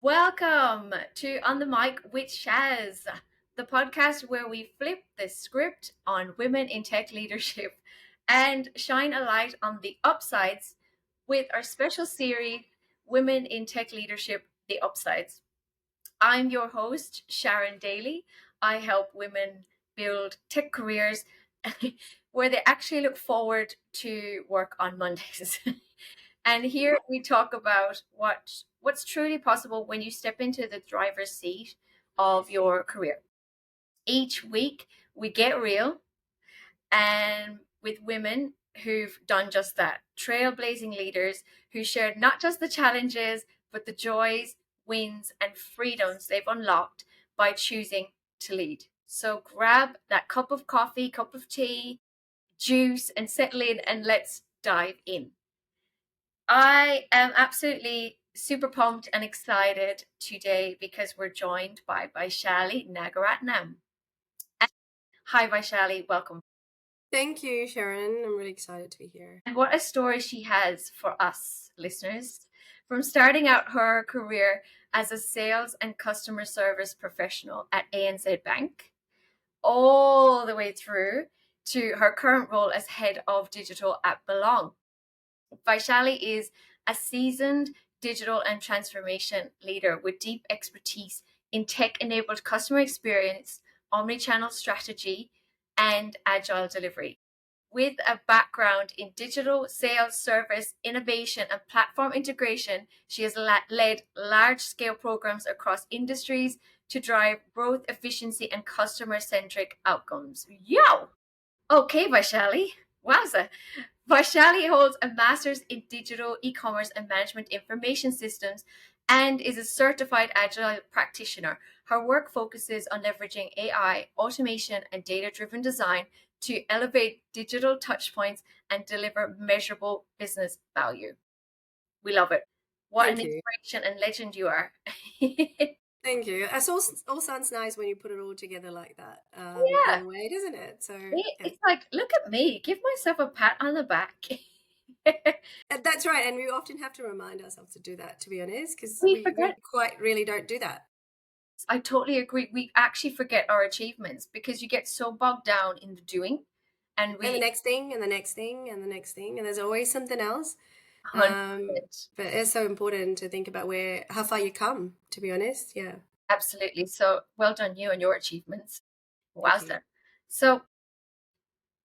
Welcome to On the Mic with Shaz, the podcast where we flip the script on women in tech leadership and shine a light on the upsides with our special series, Women in Tech Leadership, the Upsides. I'm your host, Sharon Daly. I help women build tech careers where they actually look forward to work on Mondays. And here we talk about what's truly possible when you step into the driver's seat of your career. Each week we get real and with women who've done just that, trailblazing leaders who shared not just the challenges, but the joys, wins, and freedoms they've unlocked by choosing to lead. So grab that cup of coffee, cup of tea, juice, and settle in and let's dive in. I am absolutely super pumped and excited today because we're joined by Vaishali Nagaratnam. Hi, Vaishali, welcome. Thank you, Sharon. I'm really excited to be here. And what a story she has for us listeners. From starting out her career as a sales and customer service professional at ANZ Bank, all the way through to her current role as head of digital at Belong. Vaishali is a seasoned digital and transformation leader with deep expertise in tech-enabled customer experience, omni-channel strategy, and agile delivery. With a background in digital sales, service, innovation, and platform integration, she has led large-scale programs across industries to drive growth, efficiency, and customer-centric outcomes. Yo! Okay, Vaishali. Wowza. Vaishali holds a master's in digital e-commerce and management information systems and is a certified Agile practitioner. Her work focuses on leveraging AI, automation, and data-driven design to elevate digital touchpoints and deliver measurable business value. We love it. What Thank an you. inspiration and legend you are. Thank you. It all sounds nice when you put it all together like that, in Yeah, a way, doesn't it? So yeah. it's like, look at me, give myself a pat on the back. That's right. And we often have to remind ourselves to do that, to be honest, because We we forget. quite really don't do that. I totally agree. We actually forget our achievements because you get so bogged down in the doing, and And the we next thing, and the next thing, and the next thing, and there's always something else. 100%. But it's so important to think about how far you come, to be honest. Yeah. Absolutely. So well done you and your achievements. Thank you. Wowza. So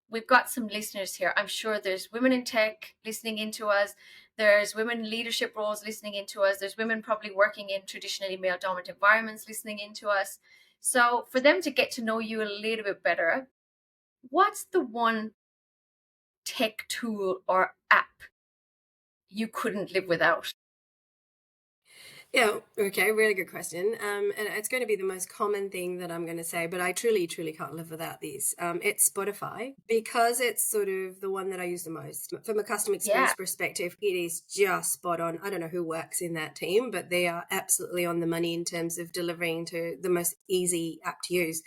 we've got some listeners here. I'm sure there's women in tech listening into us. There's women in leadership roles listening into us. There's women probably working in traditionally male dominant environments listening into us. So for them to get to know you a little bit better, what's the one tech tool or app you couldn't live without? Yeah, okay, really good question. And it's going to be the most common thing that I'm going to say, but I truly, truly can't live without these. It's Spotify because it's sort of the one that I use the most. From a customer experience perspective, it is just spot on. I don't know who works in that team, but they are absolutely on the money in terms of delivering to the most easy app to use.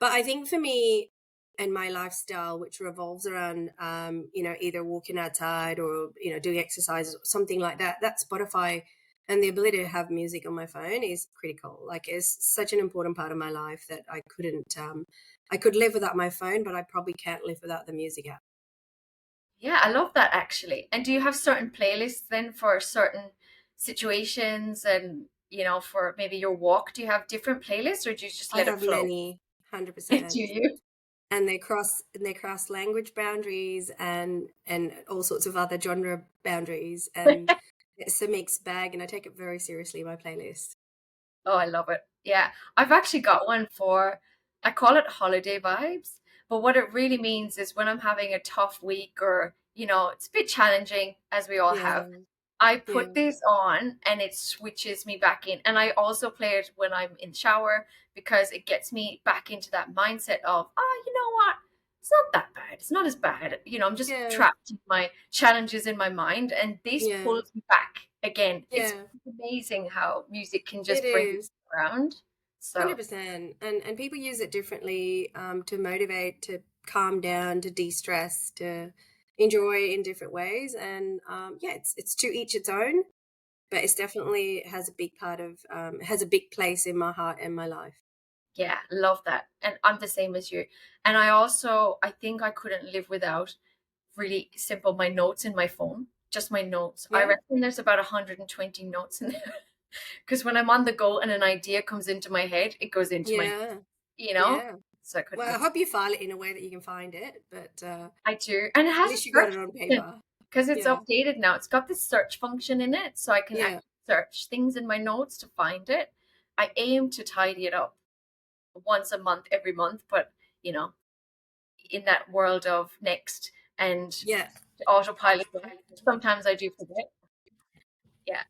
But I think for me, and my lifestyle, which revolves around, either walking outside or, doing exercise, something like that, that Spotify and the ability to have music on my phone is critical. Like, it's such an important part of my life that I couldn't, I could live without my phone, but I probably can't live without the music app. Yeah, I love that actually. And do you have certain playlists then for certain situations and, for maybe your walk? Do you have different playlists or do you just I let it have flow? many, Do 100%. you? And they cross language boundaries and all sorts of other genre boundaries. And it's a mixed bag, and I take it very seriously, my playlist. Oh, I love it. Yeah. I've actually got one I call it holiday vibes, but what it really means is when I'm having a tough week or, it's a bit challenging as we all Yeah, have. I yeah, put this on and it switches me back in. And I also play it when I'm in the shower because it gets me back into that mindset of, oh, you know what? It's not that bad. It's not as bad. I'm just yeah, trapped in my challenges in my mind. And this yeah, pulls me back again. It's yeah. amazing how music can It just bring you is around. So 100%, and people use it differently, to motivate, to calm down, to de-stress, to enjoy in different ways. And yeah, it's to each its own. but it's definitely has a big part of has a big place in my heart and my life. Yeah, love that. And I'm the same as you. And I think I couldn't live without really simple my notes in my phone, just my notes. I Yeah, reckon there's about 120 notes in there. Because when I'm on the go and an idea comes into my head, it goes into my, yeah, you know, yeah. so I couldn't Well, I live. hope you file it in a way that you can find it, but I do. And it at has a least you got search it on function paper. because it's Yeah, updated now. It's got this search function in it, so I can yeah. actually search things in my notes to find it. I aim to tidy it up once a month, every month, but you know, in that world of next and Yeah. autopilot, sometimes I do forget. Yeah,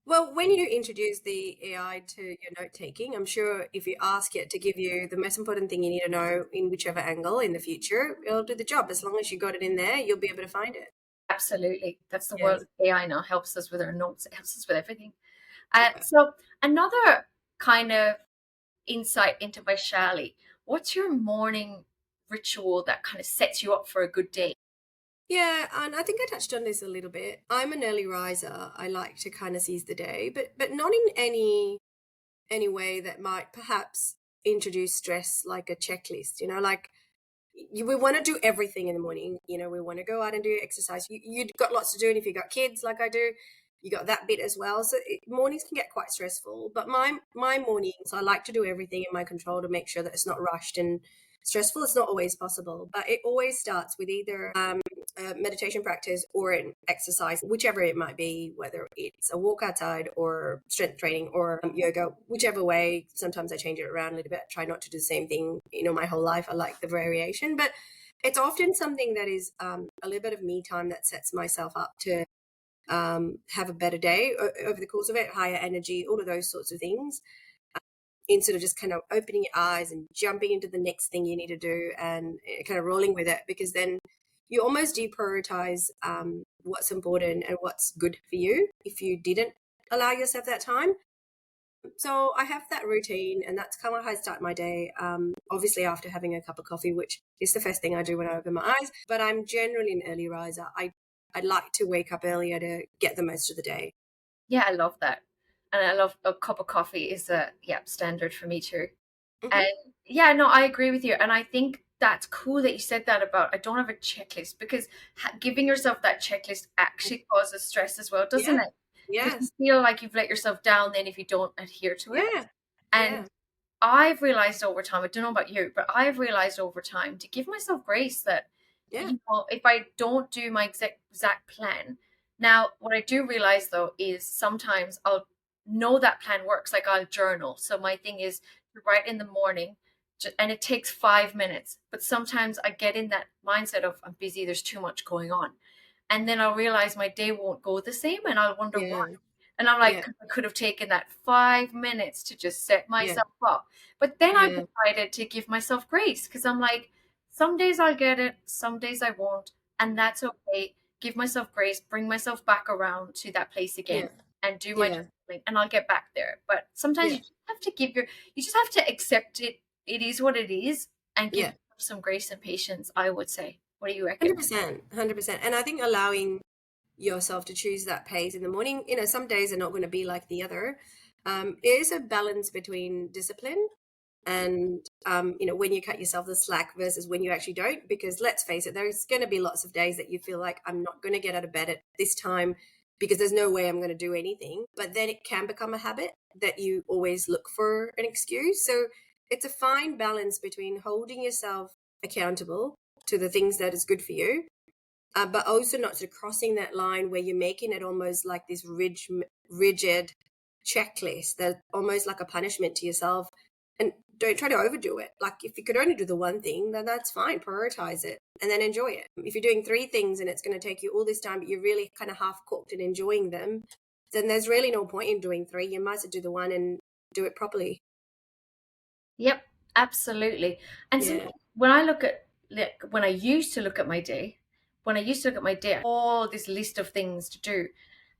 Well, when you introduce the AI to your note taking, I'm sure if you ask it to give you the most important thing you need to know in whichever angle in the future, it'll do the job. As long as you got it in there, you'll be able to find it. absolutely. That's the Yeah. world of AI now. Helps us with our notes. It helps us with everything. Yeah. So another kind of insight into Vaishali. What's your morning ritual that kind of sets you up for a good day? Yeah, and I think I touched on this a little bit. I'm an early riser. I like to kind of seize the day, but not in any way that might perhaps introduce stress like a checklist, like we want to do everything in the morning. We want to go out and do exercise. You've got lots to do, and if you've got kids like I do, you got that bit as well. So mornings can get quite stressful. But my mornings, I like to do everything in my control to make sure that it's not rushed and stressful. It's not always possible, but it always starts with either a meditation practice or an exercise, whichever it might be, whether it's a walk outside or strength training or yoga, whichever way. Sometimes I change it around a little bit, try not to do the same thing, my whole life. I like the variation, but it's often something that is a little bit of me time that sets myself up to have a better day over the course of it, higher energy, all of those sorts of things, instead of just kind of opening your eyes and jumping into the next thing you need to do and kind of rolling with it, because then you almost deprioritize what's important and what's good for you if you didn't allow yourself that time. So I have that routine, and that's kind of how I start my day. Obviously, after having a cup of coffee, which is the first thing I do when I open my eyes. But I'm generally an early riser. I like to wake up earlier to get the most of the day. Yeah, I love that. And I love a cup of coffee is a standard for me too. Hmm. And yeah, no, I agree with you. And I think that's cool that you said that about I don't have a checklist because giving yourself that checklist actually causes stress as well, doesn't Yeah, it? Because yeah, you feel like you've let yourself down then if you don't adhere to it. yeah, And yeah, I've realized over time, I don't know about you, but I've realized over time to give myself grace that, yeah, if I don't do my exact plan, now what I do realize though is sometimes I'll know that plan works, like I'll journal. So my thing is to write in the morning, and it takes 5 minutes. But sometimes I get in that mindset of I'm busy, there's too much going on. And then I'll realize my day won't go the same and I'll wonder why. yeah, And I'm like, yeah, I could have taken that 5 minutes to just set yeah, myself up. But then I yeah, decided to give myself grace because I'm like, some days I'll get it, some days I won't. And that's okay. Give myself grace, bring myself back around to that place again yeah, and do my yeah, journaling and I'll get back there. But sometimes yeah, you just have to you just have to accept it. It is what it is and give yeah. yourself some grace and patience, I would say. What do you reckon? 100%, 100%. And I think allowing yourself to choose that pace in the morning, some days are not going to be like the other. It is a balance between discipline and when you cut yourself the slack versus when you actually don't, because let's face it, there's going to be lots of days that you feel like I'm not going to get out of bed at this time because there's no way I'm going to do anything, but then it can become a habit that you always look for an excuse. So it's a fine balance between holding yourself accountable to the things that is good for you, but also not sort of crossing that line where you're making it almost like this rigid checklist that almost like a punishment to yourself. And don't try to overdo it. Like if you could only do the one thing, then that's fine. Prioritize it and then enjoy it. If you're doing three things and it's going to take you all this time, but you're really kind of half cooked and enjoying them, then there's really no point in doing three. You might as well do the one and do it properly. Yep, absolutely. And Yeah. sometimes when I look at like when I used to look at my day, when I used to look at my day, all this list of things to do,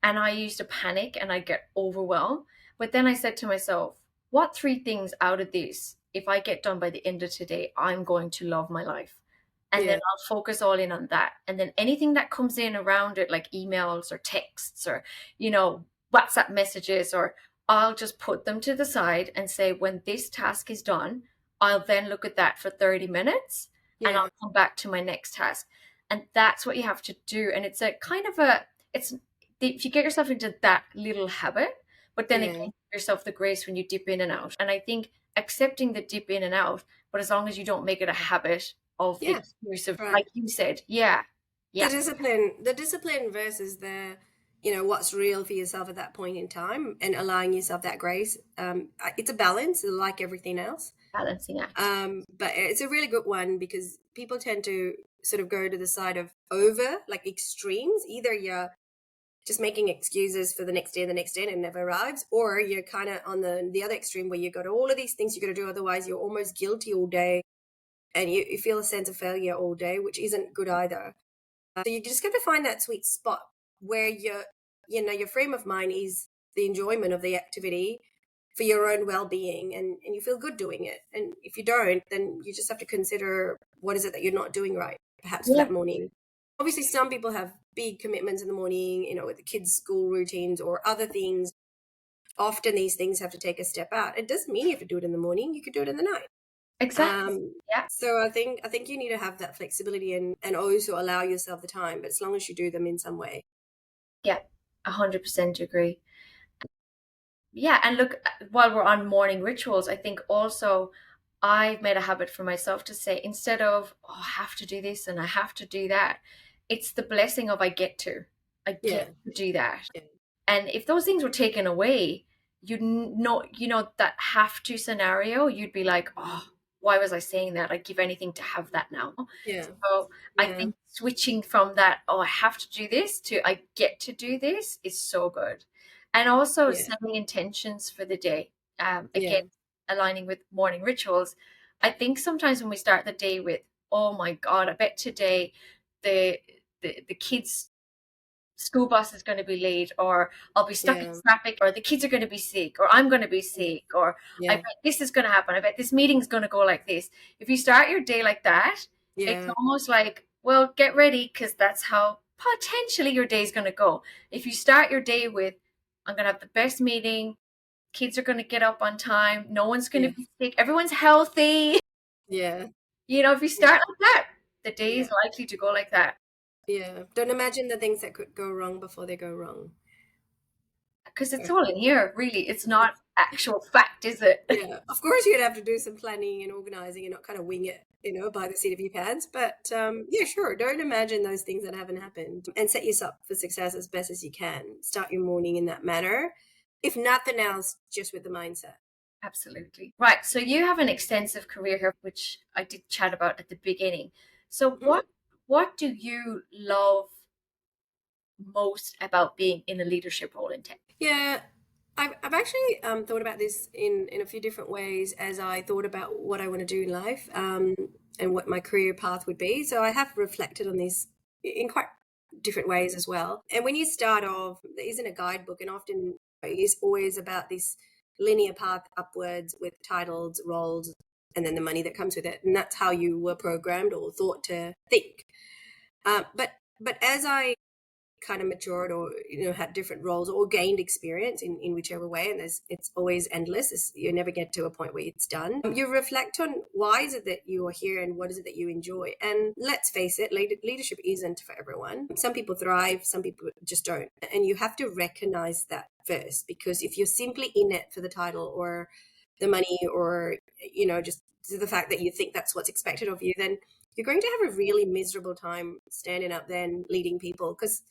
and I used to panic and I get overwhelmed. But then I said to myself, what three things out of this, if I get done by the end of today, I'm going to love my life. And then Yeah. I'll focus all in on that. And then anything that comes in around it, like emails or texts or, you know, WhatsApp messages, or I'll just put them to the side and say, when this task is done, I'll then look at that for 30 minutes and Yeah. I'll come back to my next task. And that's what you have to do. And it's a kind of a, it's, if you get yourself into that little habit, but then again, Yeah. give yourself the grace when you dip in and out. And I think accepting the dip in and out, but as long as you don't make it a habit of the Yeah. exclusive, Right. like you said, yeah, The yeah, discipline versus the, what's real for yourself at that point in time, and allowing yourself that grace. It's a balance, like everything else. balancing act. But it's a really good one, because people tend to sort of go to the side of over, like extremes. Either you're just making excuses for the next day and the next day and it never arrives, or you're kind of on the other extreme where you've got all of these things you got to do, otherwise you're almost guilty all day, and you feel a sense of failure all day, which isn't good either. So you just got to find that sweet spot where your frame of mind is the enjoyment of the activity for your own well-being, and you feel good doing it. And if you don't, then you just have to consider, what is it that you're not doing right, perhaps for Yeah, that morning. Obviously, some people have big commitments in the morning, with the kids' school routines or other things. Often these things have to take a step out. It doesn't mean you have to do it in the morning. You could do it in the night. exactly. Um, Yeah, so I think you need to have that flexibility, and also allow yourself the time, but as long as you do them in some way. yeah, 100% agree. Yeah, and look, while we're on morning rituals, I think also I've made a habit for myself to say, instead of, oh, I have to do this and I have to do that, it's the blessing of I Yeah, get to do that. yeah, And if those things were taken away, that have to scenario, you'd be like, oh, why was I saying that? I'd give anything to have that now. yeah, So I yeah, think switching from that, oh, I have to do this, to I get to do this, is so good. And also yeah, setting intentions for the day. Again, yeah, aligning with morning rituals. I think sometimes when we start the day with, oh my God, I bet today the the kids school bus is going to be late, or I'll be stuck in yeah, traffic, or the kids are going to be sick, or I'm going to be sick, or I yeah, bet this is going to happen. I bet this meeting's going to go like this. If you start your day like that, it's yeah, almost like, well, get ready, because that's how potentially your day is going to go. If you start your day with, I'm going to have the best meeting, kids are going to get up on time, no one's going to yeah, be sick, everyone's healthy. yeah, If you yeah, start like that, the day is yeah, likely to go like that. yeah. Don't imagine the things that could go wrong before they go wrong. Because it's all in here, really. It's not actual fact, is it? Yeah, of course you'd have to do some planning and organizing, and not kind of wing it, by the seat of your pants. But yeah, sure. Don't imagine those things that haven't happened, and set yourself up for success as best as you can. Start your morning in that manner. If nothing else, just with the mindset. Absolutely. Right. So you have an extensive career here, which I did chat about at the beginning. So Mhm. what do you love most about being in a leadership role in tech? Yeah, I've actually thought about this in a few different ways as I thought about what I want to do in life, and what my career path would be. So I have reflected on this in quite different ways as well. And when you start off, there isn't a guidebook, and often it's always about this linear path upwards with titles, roles, and then the money that comes with it. And that's how you were programmed or thought to think. But as I kind of matured, or had different roles or gained experience in whichever way, and it's always endless. You never get to a point where it's done. You reflect on, why is it that you are here, and what is it that you enjoy. And let's face it, leadership isn't for everyone. Some people thrive, some people just don't, and you have to recognize that first. Because if you're simply in it for the title or the money, or just the fact that you think that's what's expected of you, then you're going to have a really miserable time standing up there and leading people. Because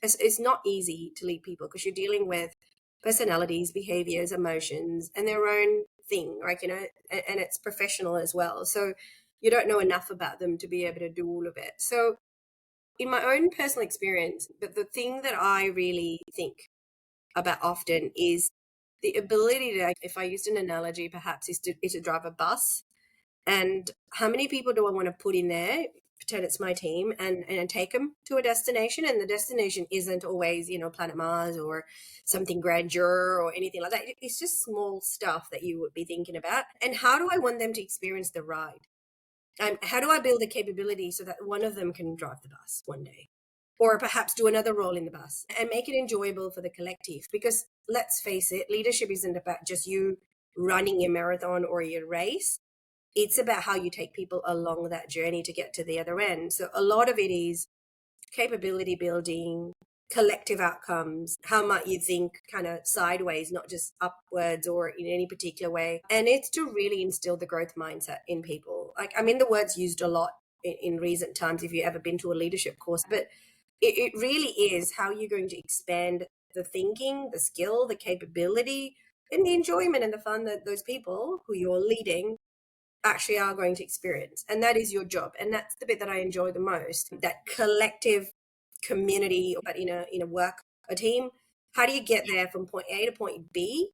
it's not easy to lead people, because you're dealing with personalities, behaviors, emotions, and their own thing, right? And it's professional as well. So you don't know enough about them to be able to do all of it. So in my own personal experience, but the thing that I really think about often is the ability to, if I used an analogy perhaps, is to drive a bus. And how many people do I want to put in there, pretend it's my team, and take them to a destination? And the destination isn't always, planet Mars or something grandeur or anything like that. It's just small stuff that you would be thinking about. And how do I want them to experience the ride? And how do I build a capability so that one of them can drive the bus one day? or perhaps do another role in the bus and make it enjoyable for the collective. Because let's face it, leadership isn't about just you running your marathon or your race. It's about how you take people along that journey to get to the other end. So a lot of it is capability building, collective outcomes. How might you think kind of sideways, not just upwards or in any particular way? And it's to really instill the growth mindset in people. Like, I mean, the word's used a lot in recent times if you've ever been to a leadership course, but it really is how you're going to expand the thinking, the skill, the capability, and the enjoyment and the fun that those people who you're leading actually are going to experience. And that is your job. And that's the bit that I enjoy the most, that collective community, but in a work, a team. How do you get there from point A to point B?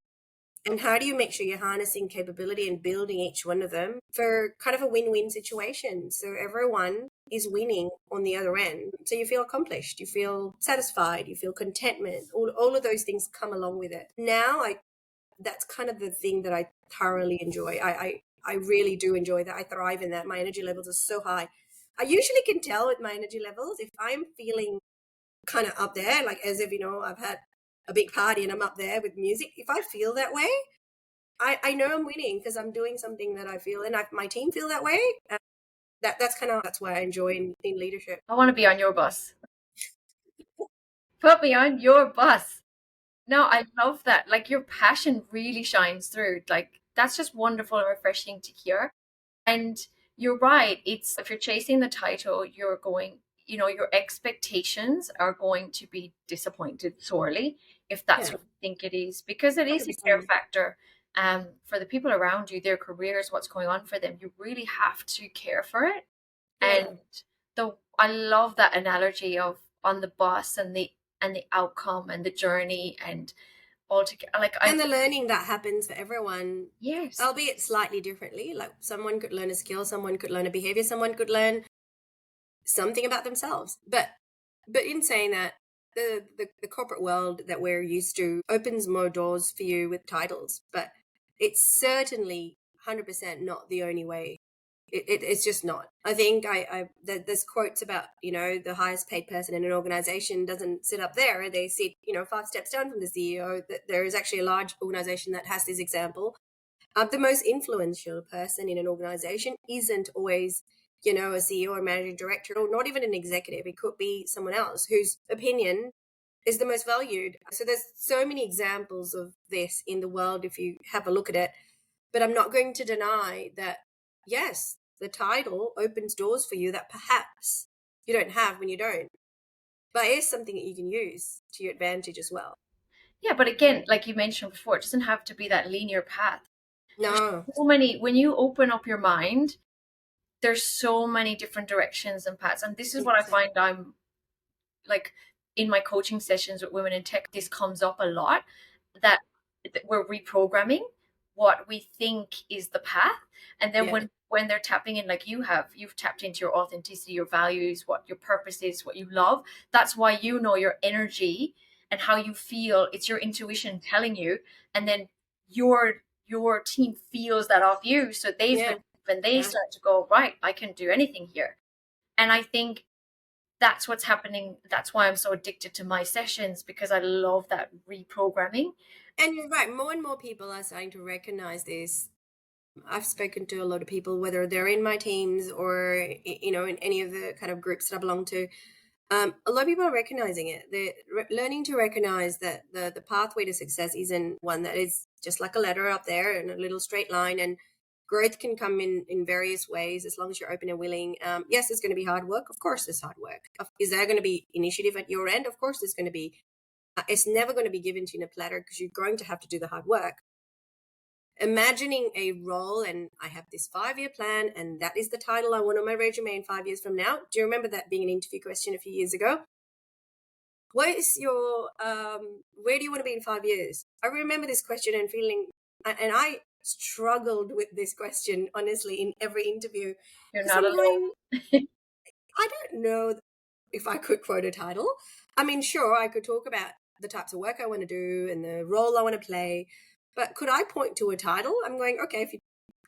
And how do you make sure you're harnessing capability and building each one of them for kind of a win-win situation? So everyone is winning on the other end. So you feel accomplished, you feel satisfied, you feel contentment, all of those things come along with it. Now, that's kind of the thing that I thoroughly enjoy. I really do enjoy that. I thrive in that. My energy levels are so high. I usually can tell with my energy levels if I'm feeling kind of up there, like as if, I've had a big party and I'm up there with music. If I feel that way, I know I'm winning because I'm doing something that I feel, and my team feel that way. That's why I enjoy in leadership. I want to be on your bus. Put me on your bus. No, I love that. Like your passion really shines through. Like that's just wonderful and refreshing to hear. And you're right. It's if you're chasing the title, you're going, your expectations are going to be disappointed sorely if that's Yeah, what you think it is, because it is a care 100%. factor for the people around you, their careers, what's going on for them. You really have to care for it. And Yeah. I love that analogy of on the bus and the outcome and the journey and all together. Like And the learning that happens for everyone, yes, albeit slightly differently. Like someone could learn a skill, someone could learn a behavior, someone could learn something about themselves. But in saying that, the corporate world that we're used to opens more doors for you with titles, but it's certainly 100% not the only way. It's just not. I think there's quotes about, the highest paid person in an organization doesn't sit up there. They sit, 5 steps down from the CEO. That there is actually a large organization that has this example. The most influential person in an organization isn't always, a CEO or managing director, or not even an executive. It could be someone else whose opinion is the most valued. So there's so many examples of this in the world if you have a look at it. But I'm not going to deny that, yes, the title opens doors for you that perhaps you don't have when you don't. But it is something that you can use to your advantage as well. yeah, but again, like you mentioned before, it doesn't have to be that linear path. There's No, so many, when you open up your mind, there's so many different directions and paths. And this is what I 100%. find I'm like in my coaching sessions with women in tech, this comes up a lot that we're reprogramming what we think is the path. And then Yeah, when they're tapping in, like you've tapped into your authenticity, your values, what your purpose is, what you love. That's why your energy and how you feel, it's your intuition telling you. And then your team feels that of you. So yeah, when they yeah. start to go, right, I can do anything here. And I think that's what's happening. That's why I'm so addicted to my sessions, because I love that reprogramming. And you're right, more and more people are starting to recognize this. I've spoken to a lot of people, whether they're in my teams or, in any of the kind of groups that I belong to. A lot of people are recognizing it. They're learning to recognize that the pathway to success isn't one that is just like a ladder up there and a little straight line. And growth can come in various ways as long as you're open and willing. Yes, there's going to be hard work. Of course, there's hard work. Is there going to be initiative at your end? Of course, there's going to be. It's never going to be given to you in a platter because you're going to have to do the hard work. Imagining a role, and I have this 5-year plan, and that is the title I want on my resume in 5 years from now. Do you remember that being an interview question a few years ago? What is your where do you want to be in 5 years? I remember this question and feeling, and I struggled with this question honestly in every interview You're because not I'm alone. going, I don't know if I could quote a title. I mean, sure, I could talk about the types of work I want to do and the role I want to play, but could I point to a title? I'm going, okay, if you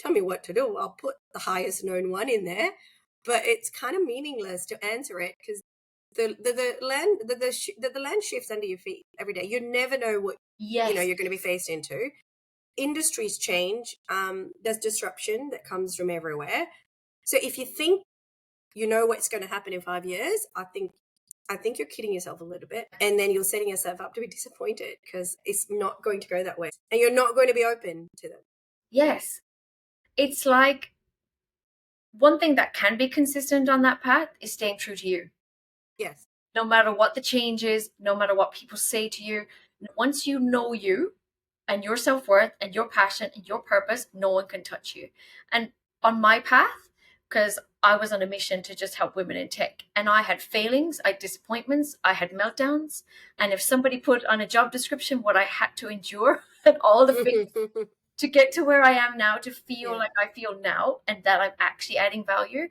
tell me what to do, I'll put the highest known one in there, but it's kind of meaningless to answer it because the land shifts under your feet every day. You never know what Yes. you're going to be faced into. Industries change. There's disruption that comes from everywhere. So if you think you know what's going to happen in 5 years, I think you're kidding yourself a little bit, and then you're setting yourself up to be disappointed because it's not going to go that way, and you're not going to be open to them. Yes. It's like one thing that can be consistent on that path is staying true to you. Yes. No matter what the change is, no matter what people say to you, once you know you and your self-worth and your passion and your purpose, no one can touch you. And on my path, because I was on a mission to just help women in tech, and I had failings, I had disappointments, I had meltdowns, and if somebody put on a job description what I had to endure and all the things to get to where I am now, to feel like I feel now and that I'm actually adding value,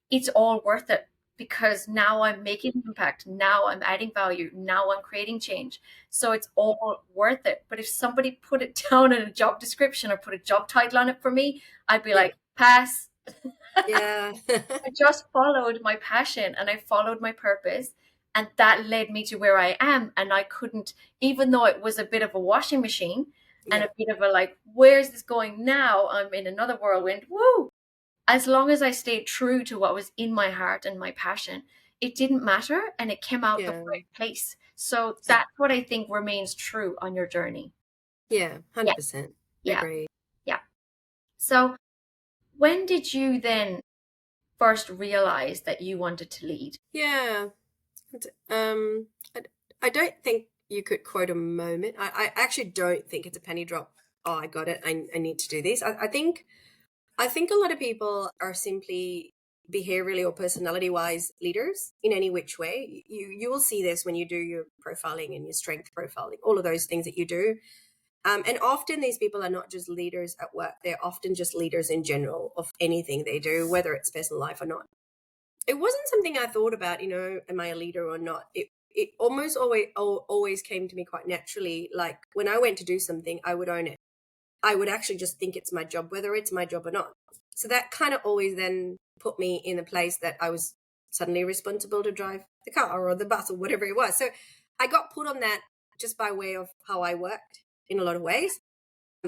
it's all worth it, because now I'm making an impact, now I'm adding value, now I'm creating change. So it's all worth it. But if somebody put it down in a job description or put a job title on it for me, I'd be like, pass. Yeah. I just followed my passion and I followed my purpose. And that led me to where I am. And I couldn't, even though it was a bit of a washing machine and a bit of a like, where's this going now? I'm in another whirlwind. Woo! As long as I stayed true to what was in my heart and my passion, it didn't matter and it came out the right place. So that's what I think remains true on your journey. Yeah, 100%. Yeah. Agree. Yeah. So when did you then first realize that you wanted to lead? Yeah. I don't think you could quote a moment. I actually don't think it's a penny drop. Oh, I got it. I need to do this. I think a lot of people are simply behaviorally or personality wise leaders in any which way. You will see this when you do your profiling and your strength profiling, all of those things that you do. And often these people are not just leaders at work, they're often just leaders in general of anything they do, whether it's personal life or not. It wasn't something I thought about, am I a leader or not? It almost always came to me quite naturally. Like when I went to do something, I would own it. I would actually just think it's my job, whether it's my job or not. So that kind of always then put me in a place that I was suddenly responsible to drive the car or the bus or whatever it was. So I got put on that just by way of how I worked in a lot of ways.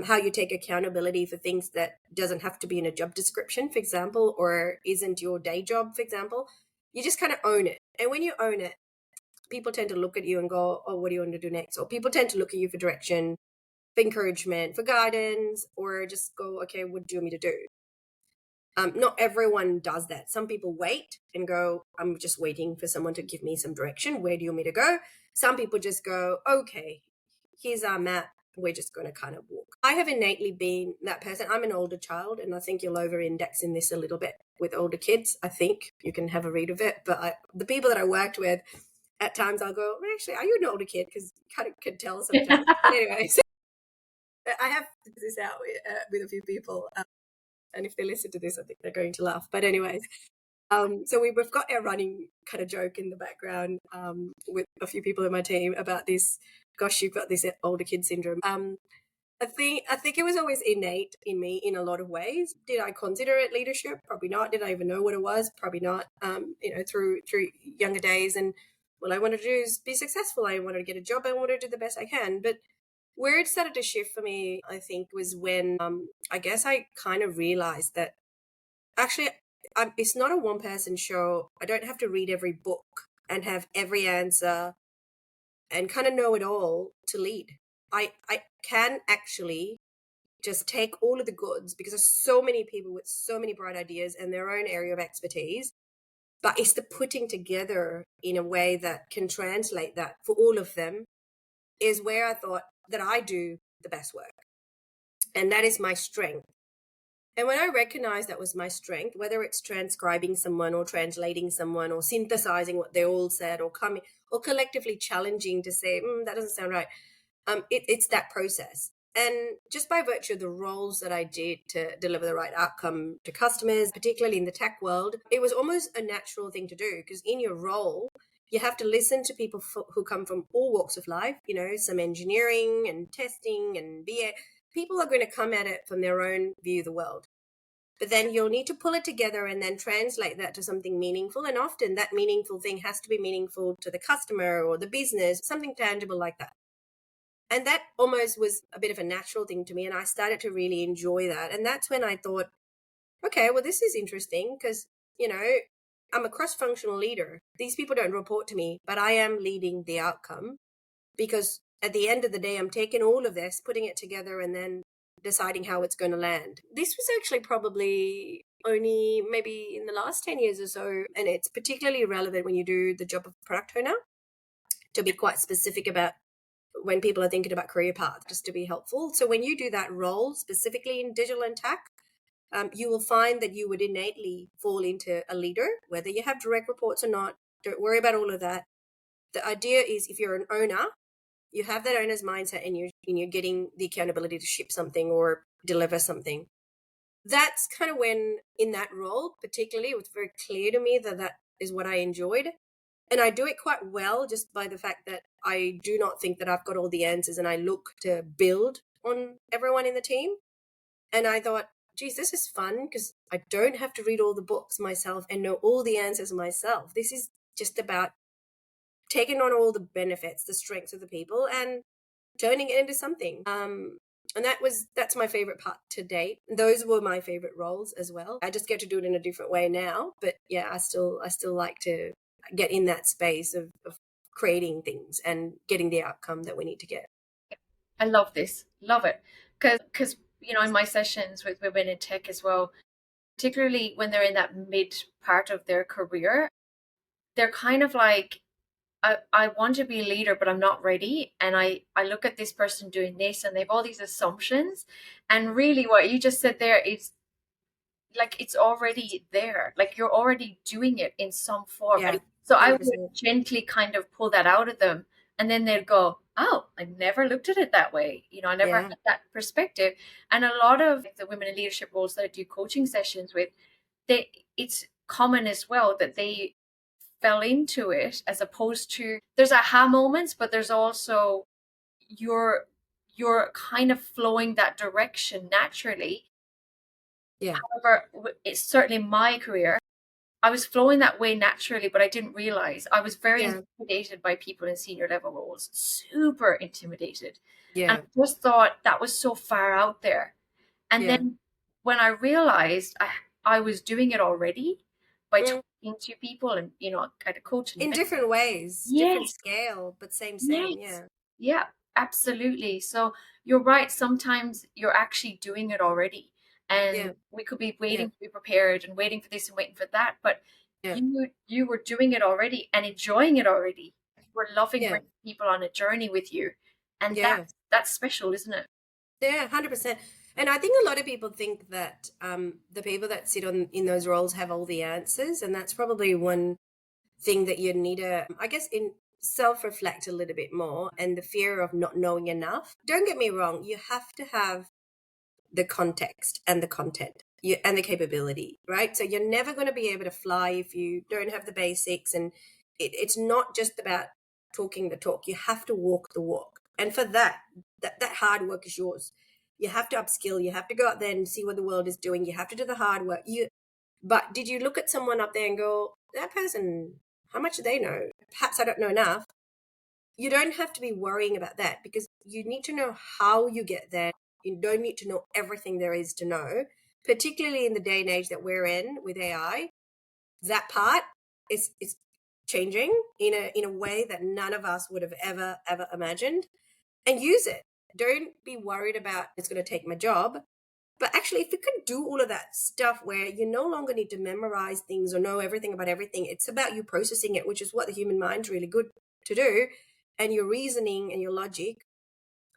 How you take accountability for things that doesn't have to be in a job description, for example, or isn't your day job, for example. You just kind of own it. And when you own it, people tend to look at you and go, oh, what do you want to do next? Or people tend to look at you for direction, for encouragement, for guidance, or just go, okay, what do you want me to do? Not everyone does that. Some people wait and go, I'm just waiting for someone to give me some direction. Where do you want me to go? Some people just go, okay, here's our map. We're just going to kind of walk. I have innately been that person. I'm an older child, and I think you'll over-index in this a little bit with older kids. I think you can have a read of it. But the people that I worked with, at times I'll go, actually, are you an older kid? Because you kind of can tell sometimes. But anyway, so I have this out with a few people. And if they listen to this, I think they're going to laugh. But anyways, so we've got our running kind of joke in the background with a few people in my team about this. Gosh, you've got this older kid syndrome. I think it was always innate in me in a lot of ways. Did I consider it leadership? Probably not. Did I even know what it was? Probably not. Through younger days, and what I wanted to do is be successful. I wanted to get a job. I wanted to do the best I can. But where it started to shift for me, I think, was when I guess I kind of realized that actually it's not a one-person show. I don't have to read every book and have every answer and kind of know it all to lead. I can actually just take all of the goods because there's so many people with so many bright ideas and their own area of expertise, but it's the putting together in a way that can translate that for all of them is where I thought that I do the best work. And that is my strength. And when I recognized that was my strength, whether it's transcribing someone or translating someone or synthesizing what they all said or coming or collectively challenging to say, that doesn't sound right. It's that process. And just by virtue of the roles that I did to deliver the right outcome to customers, particularly in the tech world, it was almost a natural thing to do because in your role, you have to listen to people who come from all walks of life, some engineering and testing and BA. People are going to come at it from their own view of the world. but then you'll need to pull it together and then translate that to something meaningful. And often that meaningful thing has to be meaningful to the customer or the business, something tangible like that. And that almost was a bit of a natural thing to me. And I started to really enjoy that. And that's when I thought, okay, well, this is interesting because, I'm a cross-functional leader. These people don't report to me, but I am leading the outcome because at the end of the day, I'm taking all of this, putting it together, and then deciding how it's going to land. This was actually probably only maybe in the last 10 years or so. And it's particularly relevant when you do the job of product owner, to be quite specific about when people are thinking about career path, just to be helpful. So when you do that role specifically in digital and tech, you will find that you would innately fall into a leader, whether you have direct reports or not. Don't worry about all of that. The idea is if you're an owner, you have that owner's mindset and you're getting the accountability to ship something or deliver something. That's kind of when in that role, particularly, it was very clear to me that that is what I enjoyed. And I do it quite well just by the fact that I do not think that I've got all the answers and I look to build on everyone in the team. And I thought, geez, this is fun because I don't have to read all the books myself and know all the answers myself. This is just about taking on all the benefits, the strengths of the people and turning it into something. And that's my favorite part to date. Those were my favorite roles as well. I just get to do it in a different way now. But yeah, I still like to get in that space of creating things and getting the outcome that we need to get. I love this. Love it. Because in my sessions with women in tech as well, particularly when they're in that mid part of their career, they're kind of like, I want to be a leader, but I'm not ready. And I look at this person doing this and they have all these assumptions. And really what you just said there is like it's already there. Like you're already doing it in some form. Yeah, So I would 100%. gently kind of pull that out of them. And then they'd go, oh, I never looked at it that way. I never Yeah, had that perspective. And a lot of the women in leadership roles that I do coaching sessions with, it's common as well that they fell into it as opposed to there's aha moments, but there's also you're kind of flowing that direction naturally. yeah, However, it's certainly my career. I was flowing that way naturally, but I didn't realize I was very yeah, intimidated by people in senior level roles, super intimidated. And yeah, I just thought that was so far out there. And yeah. then when I realized I was doing it already by Mm. talking to people and, kind of coaching. In different ways, different Yes, scale, but same, yes. yeah. Yeah, absolutely. So you're right. Sometimes you're actually doing it already. Yeah, And we could be yeah, waiting to be prepared and waiting for this and waiting for that. But yeah, you were doing it already and enjoying it already. We're loving yeah, bringing people on a journey with you. And yeah. that's special, isn't it? Yeah, 100%. And I think a lot of people think that the people that sit in those roles have all the answers, and that's probably one thing that you need to, I guess, in self-reflect a little bit more, and the fear of not knowing enough. Don't get me wrong, you have to have the context and the content and the capability, right? So you're never going to be able to fly if you don't have the basics, and it's not just about talking the talk. You have to walk the walk, and for that hard work is yours. You have to upskill. You have to go out there and see what the world is doing. You have to do the hard work. But did you look at someone up there and go, that person, how much do they know? Perhaps I don't know enough. You don't have to be worrying about that because you need to know how you get there. You don't need to know everything there is to know, particularly in the day and age that we're in with AI. That part is changing in a way that none of us would have ever imagined. And use it. Don't be worried about it's going to take my job. But actually, if you can do all of that stuff where you no longer need to memorize things or know everything about everything, it's about you processing it, which is what the human mind's really good to do, and your reasoning and your logic.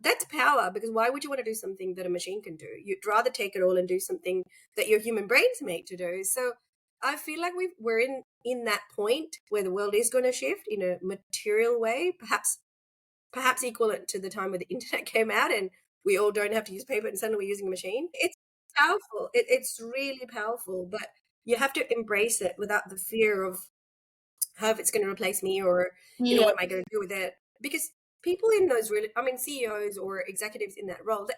That's power, because why would you want to do something that a machine can do? You'd rather take it all and do something that your human brain's made to do. So I feel like we're in that point where the world is going to shift in a material way, perhaps equivalent to the time where the internet came out and we all don't have to use paper and suddenly we're using a machine. It's powerful. It's really powerful, but you have to embrace it without the fear of how if it's going to replace me or, Yeah. what am I going to do with it? Because people in those really, I mean, CEOs or executives in that role,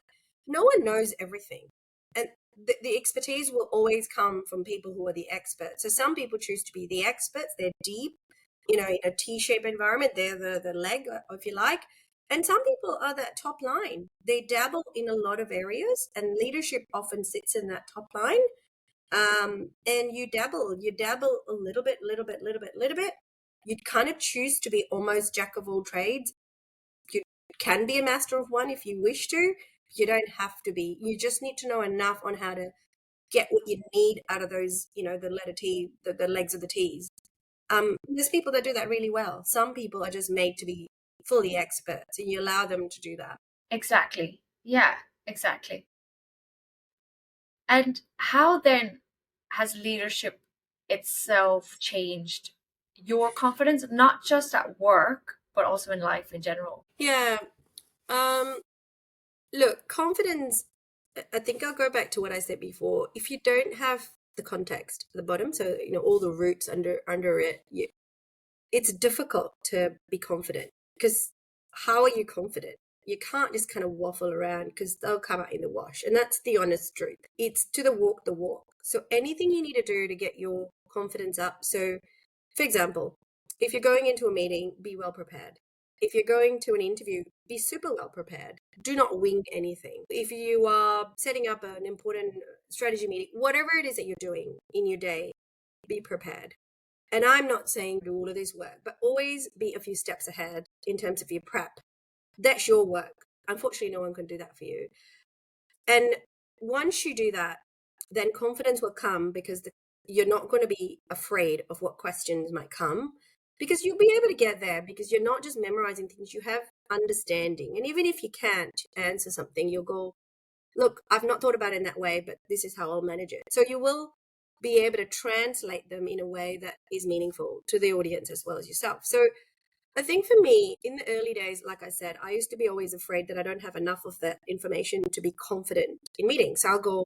no one knows everything. And the expertise will always come from people who are the experts. So some people choose to be the experts. They're deep, in a T-shaped environment. They're the leg, if you like. And some people are that top line. They dabble in a lot of areas, and leadership often sits in that top line. And you dabble a little bit. You'd kind of choose to be almost jack of all trades. You can be a master of one if you wish to. You don't have to be. You just need to know enough on how to get what you need out of those, the letter T, the legs of the T's. There's people that do that really well. Some people are just made to be fully experts, and you allow them to do that. Exactly. Yeah, exactly. And how then has leadership itself changed your confidence, not just at work, but also in life in general? Yeah. Look, confidence, I think I'll go back to what I said before. If you don't have the context at the bottom, so, all the roots under it, it's difficult to be confident, because how are you confident? You can't just kind of waffle around, because they'll come out in the wash. And that's the honest truth. It's to the walk. So anything you need to do to get your confidence up. So, for example, if you're going into a meeting, be well prepared. If you're going to an interview, be super well prepared. Do not wing anything. If you are setting up an important strategy meeting, whatever it is that you're doing in your day, be prepared. And I'm not saying do all of this work, but always be a few steps ahead in terms of your prep. That's your work. Unfortunately, no one can do that for you. And once you do that, then confidence will come, because you're not going to be afraid of what questions might come, because you'll be able to get there, because you're not just memorizing things, you have understanding. And even if you can't answer something, you'll go, look, I've not thought about it in that way, but this is how I'll manage it. So you will be able to translate them in a way that is meaningful to the audience as well as yourself. So I think for me, in the early days, like I said, I used to be always afraid that I don't have enough of that information to be confident in meetings. So I'll go,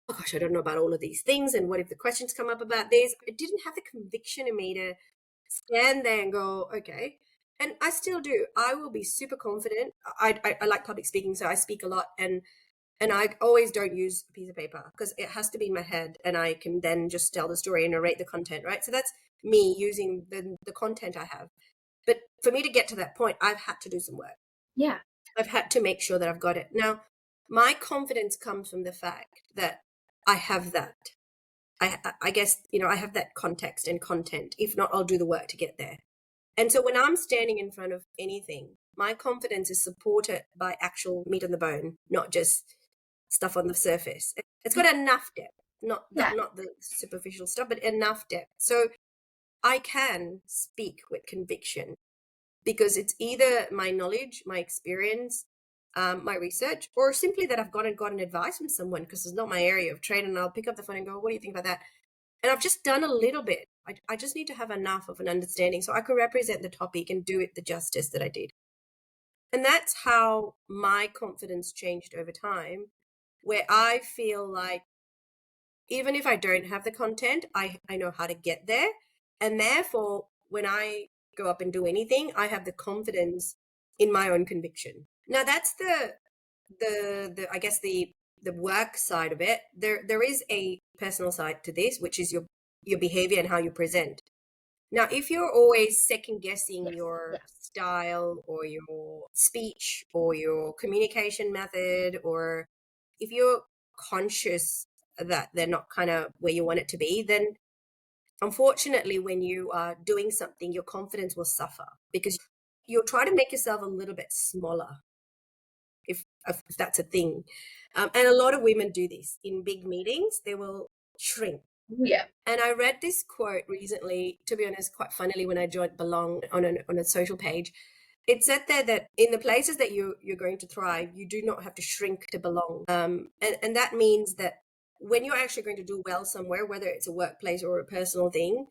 oh gosh, I don't know about all of these things. And what if the questions come up about this? I didn't have the conviction in me to stand there and go, okay. And I still do. I will be super confident. I like public speaking, so I speak a lot. And I always don't use a piece of paper, because it has to be in my head, and I can then just tell the story and narrate the content, right? So that's me using the content I have. But for me to get to that point, I've had to do some work. Yeah. I've had to make sure that I've got it. Now, my confidence comes from the fact that I have that. I guess, I have that context and content. If not, I'll do the work to get there. And so when I'm standing in front of anything, my confidence is supported by actual meat on the bone, not just stuff on the surface. It's got enough depth, not the superficial stuff, but enough depth. So I can speak with conviction, because it's either my knowledge, my experience, my research, or simply that I've gotten advice from someone, because it's not my area of trade, and I'll pick up the phone and go, what do you think about that? And I've just done a little bit. I just need to have enough of an understanding so I can represent the topic and do it the justice that I did. And that's how my confidence changed over time, where I feel like even if I don't have the content, I know how to get there. And therefore, when I go up and do anything, I have the confidence in my own conviction. Now, that's the I guess the work side of it. There is a personal side to this, which is your behavior and how you present. Now, if you're always second guessing your style or your speech or your communication method, or if you're conscious that they're not kind of where you want it to be, then unfortunately, when you are doing something, your confidence will suffer, because you'll try to make yourself a little bit smaller, if that's a thing. And a lot of women do this in big meetings. They will shrink. Yeah. And I read this quote recently, to be honest, quite funnily, when I joined Belong on a social page. It said there that in the places that you're going to thrive, you do not have to shrink to belong. And that means that when you're actually going to do well somewhere, whether it's a workplace or a personal thing,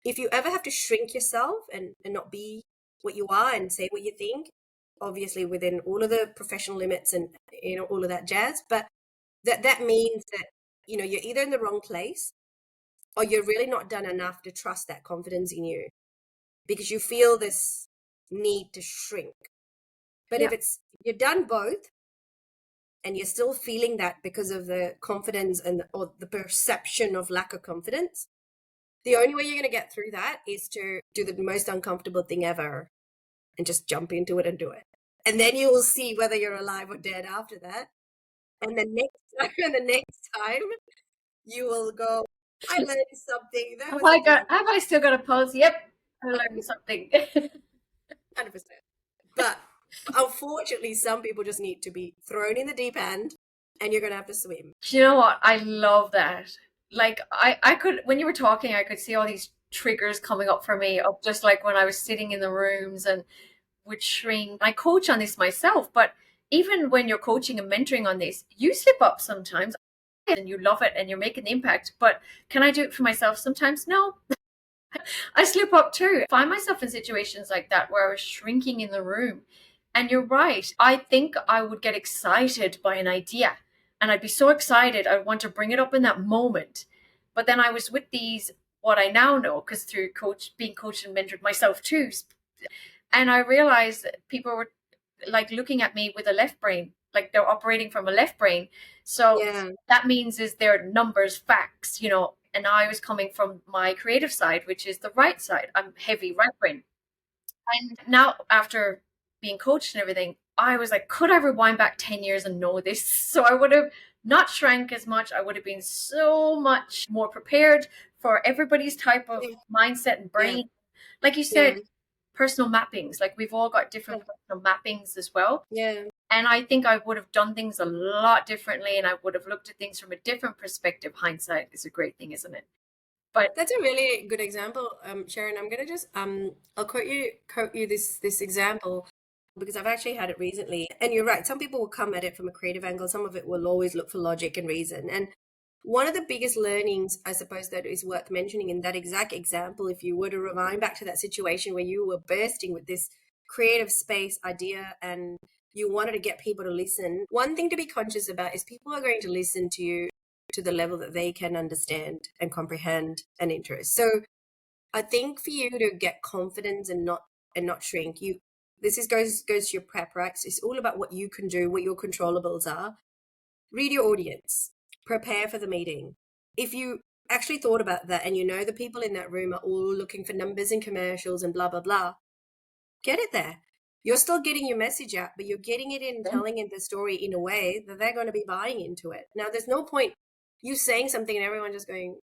if you ever have to shrink yourself and not be what you are and say what you think, obviously within all of the professional limits and all of that jazz, but that means that you're either in the wrong place, or you're really not done enough to trust that confidence in you, because you feel this need to shrink. But if you're done both, and you're still feeling that because of the confidence or the perception of lack of confidence, the only way you're going to get through that is to do the most uncomfortable thing ever and just jump into it and do it. And then you will see whether you're alive or dead after that. And the next time you will go, I learned something. That was amazing. Have I still got a pulse? Yep, I learned something. 100%. But unfortunately, some people just need to be thrown in the deep end and you're going to have to swim. You know what? I love that. Like I could, when you were talking, I could see all these triggers coming up for me of just like when I was sitting in the rooms and would shrink. I coach on this myself, but even when you're coaching and mentoring on this, you slip up sometimes and you love it and you're making the impact. But can I do it for myself sometimes? No. I slip up too. I find myself in situations like that where I was shrinking in the room. And you're right. I think I would get excited by an idea and I'd be so excited. I'd want to bring it up in that moment. But then I was with these, what I now know, because through being coached and mentored myself too. And I realized that people were like looking at me with a left brain, like they're operating from a left brain. So that means is their numbers, facts, and I was coming from my creative side, which is the right side. I'm heavy right brain. And now after being coached and everything, I was like, could I rewind back 10 years and know this? So I would have not shrank as much. I would have been so much more prepared for everybody's type of mindset and brain. Like you said, personal mappings. Like we've all got different personal mappings as well. Yeah. And I think I would have done things a lot differently and I would have looked at things from a different perspective. Hindsight is a great thing, isn't it? But that's a really good example, Sharon. I'm gonna just I'll quote you this example because I've actually had it recently. And you're right, some people will come at it from a creative angle, some of it will always look for logic and reason. And one of the biggest learnings, I suppose, that is worth mentioning in that exact example, if you were to rewind back to that situation where you were bursting with this creative space idea and you wanted to get people to listen, one thing to be conscious about is people are going to listen to you to the level that they can understand and comprehend and interest. So I think for you to get confidence and not shrink, goes to your prep, right? So it's all about what you can do, what your controllables are. Read your audience, prepare for the meeting. If you actually thought about that and you know the people in that room are all looking for numbers and commercials and blah, blah, blah, get it there. You're still getting your message out, but you're getting it in, telling it the story in a way that they're going to be buying into it. Now, there's no point you saying something and everyone just going,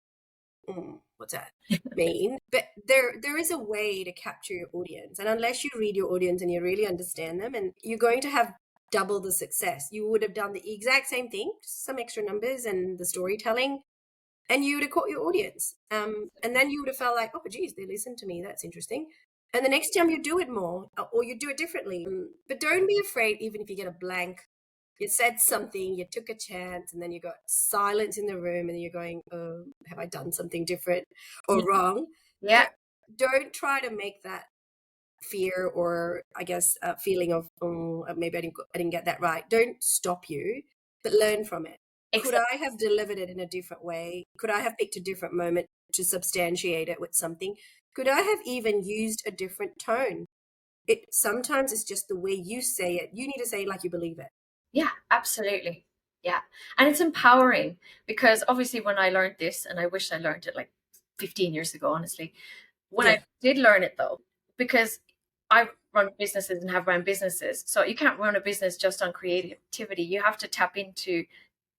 what's that mean? But there is a way to capture your audience. And unless you read your audience and you really understand them, and you're going to have double the success. You would have done the exact same thing, some extra numbers and the storytelling, and you would have caught your audience. And then you would have felt like, oh, geez, they listened to me. That's interesting. And the next time you do it more or you do it differently. But don't be afraid, even if you get a blank. You said something, you took a chance, and then you got silence in the room and you're going, oh, have I done something different or wrong? Yeah. Don't try to make that fear or I guess a feeling of, oh, maybe I didn't get that right. Don't stop you, but learn from it. Could I have delivered it in a different way? Could I have picked a different moment to substantiate it with something? Could I have even used a different tone? Sometimes it's just the way you say it. You need to say it like you believe it. Yeah, absolutely. Yeah. And it's empowering because obviously when I learned this, and I wish I learned it like 15 years ago, honestly, when I did learn it though, because I run businesses and have run businesses. So you can't run a business just on creativity. You have to tap into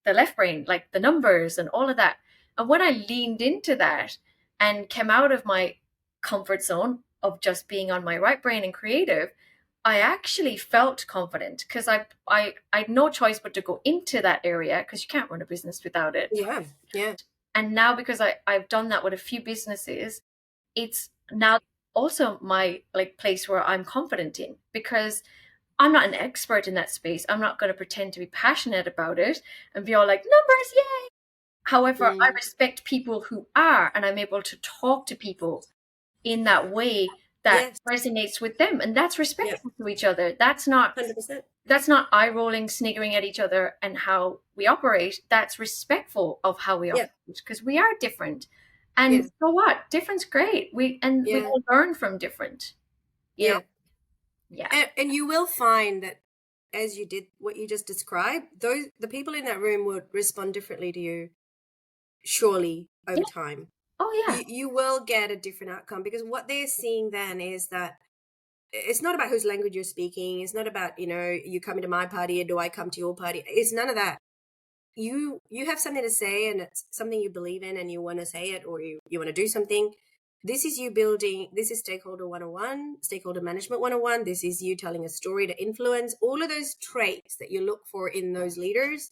the left brain, like the numbers and all of that. And when I leaned into that and came out of my comfort zone of just being on my right brain and creative, I actually felt confident because I had no choice but to go into that area because you can't run a business without it. Yeah, yeah. And now because I've done that with a few businesses, it's now also my like place where I'm confident in because I'm not an expert in that space. I'm not going to pretend to be passionate about it and be all like numbers, yay. However, I respect people who are, and I'm able to talk to people in that way that resonates with them, and that's respectful to each other. That's not 100%. That's not eye rolling, sniggering at each other and how we operate. That's respectful of how we operate because we are different. And so what? Different's great. We all learn from different. Yeah. Yeah. And you will find that as you did what you just described, the people in that room would respond differently to you, surely, over time. Oh yeah. You will get a different outcome, because what they're seeing then is that it's not about whose language you're speaking. It's not about, you coming to my party and do I come to your party. It's none of that. You have something to say, and it's something you believe in, and you want to say it, or you want to do something. This is you building. This is stakeholder 101, stakeholder management 101. This is you telling a story to influence. All of those traits that you look for in those leaders,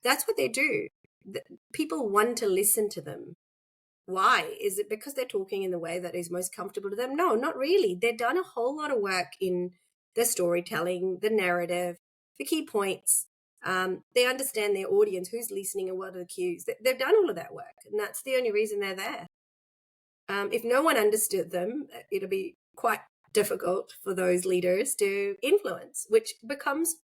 that's what they do. People want to listen to them. Why? Is it because they're talking in the way that is most comfortable to them? No, not really. They've done a whole lot of work in the storytelling, the narrative, the key points. They understand their audience, who's listening, and what are the cues. They've done all of that work, and that's the only reason they're there. If no one understood them, it'll be quite difficult for those leaders to influence, which becomes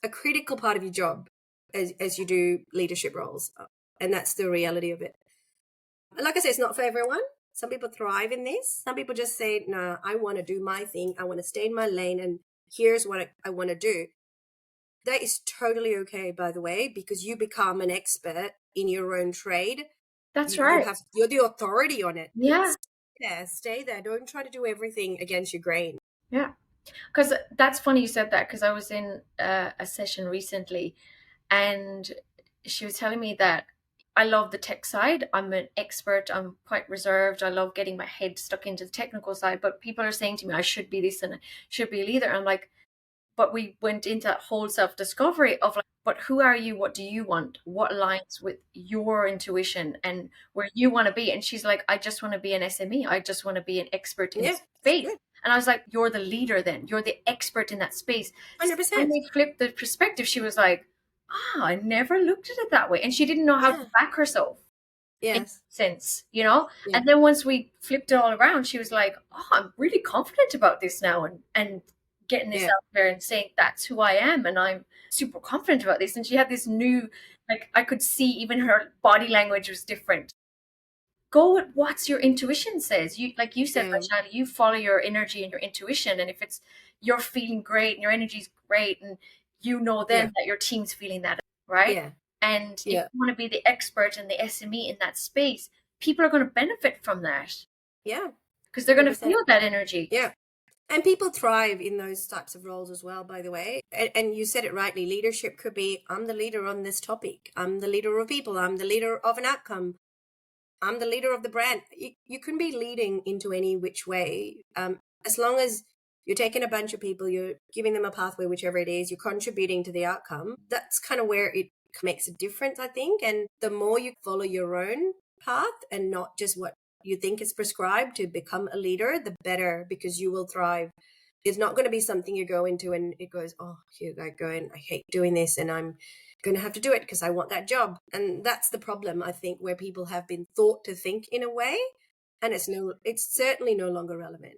a critical part of your job as you do leadership roles. And that's the reality of it. Like I said, it's not for everyone. Some people thrive in this. Some people just say, no, I want to do my thing. I want to stay in my lane, and here's what I want to do. That is totally okay, by the way, because you become an expert in your own trade. That's right. You're the authority on it. Yeah. Stay there. Don't try to do everything against your grain. Yeah. Because that's funny you said that, because I was in a session recently, and she was telling me that I love the tech side. I'm an expert. I'm quite reserved. I love getting my head stuck into the technical side. But people are saying to me, I should be this and I should be a leader. I'm like, but we went into that whole self-discovery of like, but who are you? What do you want? What aligns with your intuition and where you want to be? And she's like, I just want to be an SME. I just want to be an expert in space. And I was like, you're the leader then. You're the expert in that space. 100%. So when we flipped the perspective, she was like, I never looked at it that way. And she didn't know how to back herself. Yes. In sense, And then once we flipped it all around, she was like, I'm really confident about this now, and getting this out there and saying that's who I am, and I'm super confident about this. And she had this new, like, I could see even her body language was different. Go with what's your intuition says. You, like you said, Vaishali, you follow your energy and your intuition, and if it's you're feeling great and your energy's great, and then that your team's feeling that, right? And if you want to be the expert and the SME in that space, people are going to benefit from that. Yeah. Because they're going to feel that energy. Yeah. And people thrive in those types of roles as well, by the way. And you said it rightly. Leadership could be, I'm the leader on this topic. I'm the leader of people. I'm the leader of an outcome. I'm the leader of the brand. You can be leading into any which way. As long as you're taking a bunch of people, you're giving them a pathway, whichever it is, you're contributing to the outcome. That's kind of where it makes a difference, I think. And the more you follow your own path and not just what you think is prescribed to become a leader, the better, because you will thrive. It's not going to be something you go into and it goes, oh, here I go, and I hate doing this, and I'm going to have to do it because I want that job. And that's the problem, I think, where people have been taught to think in a way, and it's certainly no longer relevant.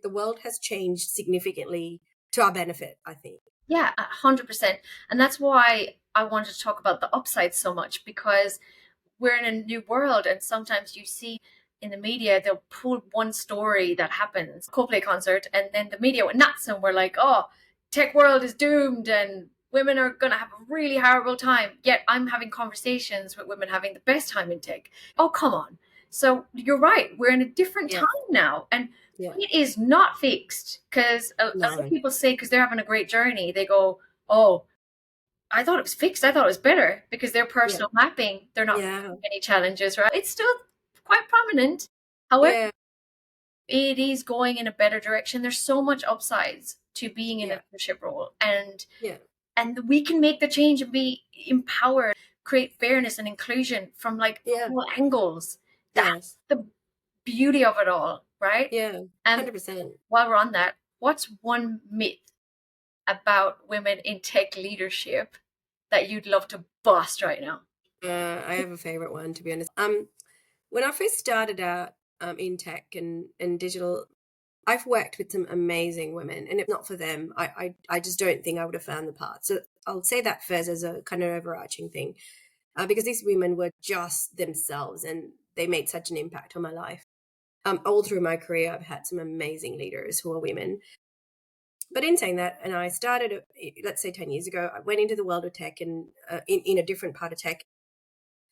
The world has changed significantly to our benefit, I think. Yeah, 100%. And that's why I wanted to talk about the upside so much, because we're in a new world, and sometimes you see in the media, they'll pull one story that happens, Coldplay concert, and then the media went nuts and we're like, oh, tech world is doomed and women are going to have a really horrible time. Yet I'm having conversations with women having the best time in tech. Oh, come on. So you're right. We're in a different time now. And it is not fixed, because a lot of people say, because they're having a great journey, they go, oh, I thought it was fixed. I thought it was better, because their personal mapping, they're not facing any challenges, right? It's still quite prominent. However, it is going in a better direction. There's so much upsides to being in a leadership role, and we can make the change and be empowered, create fairness and inclusion from like all angles. That's the beauty of it all, right? Yeah, 100%. And while we're on that, what's one myth about women in tech leadership that you'd love to bust right now? I have a favorite one, to be honest. When I first started out in tech and digital, I've worked with some amazing women, and if not for them, I just don't think I would have found the path. So I'll say that first as a kind of overarching thing, because these women were just themselves, and they made such an impact on my life. All through my career, I've had some amazing leaders who are women. But in saying that, and I started, let's say 10 years ago, I went into the world of tech and in a different part of tech.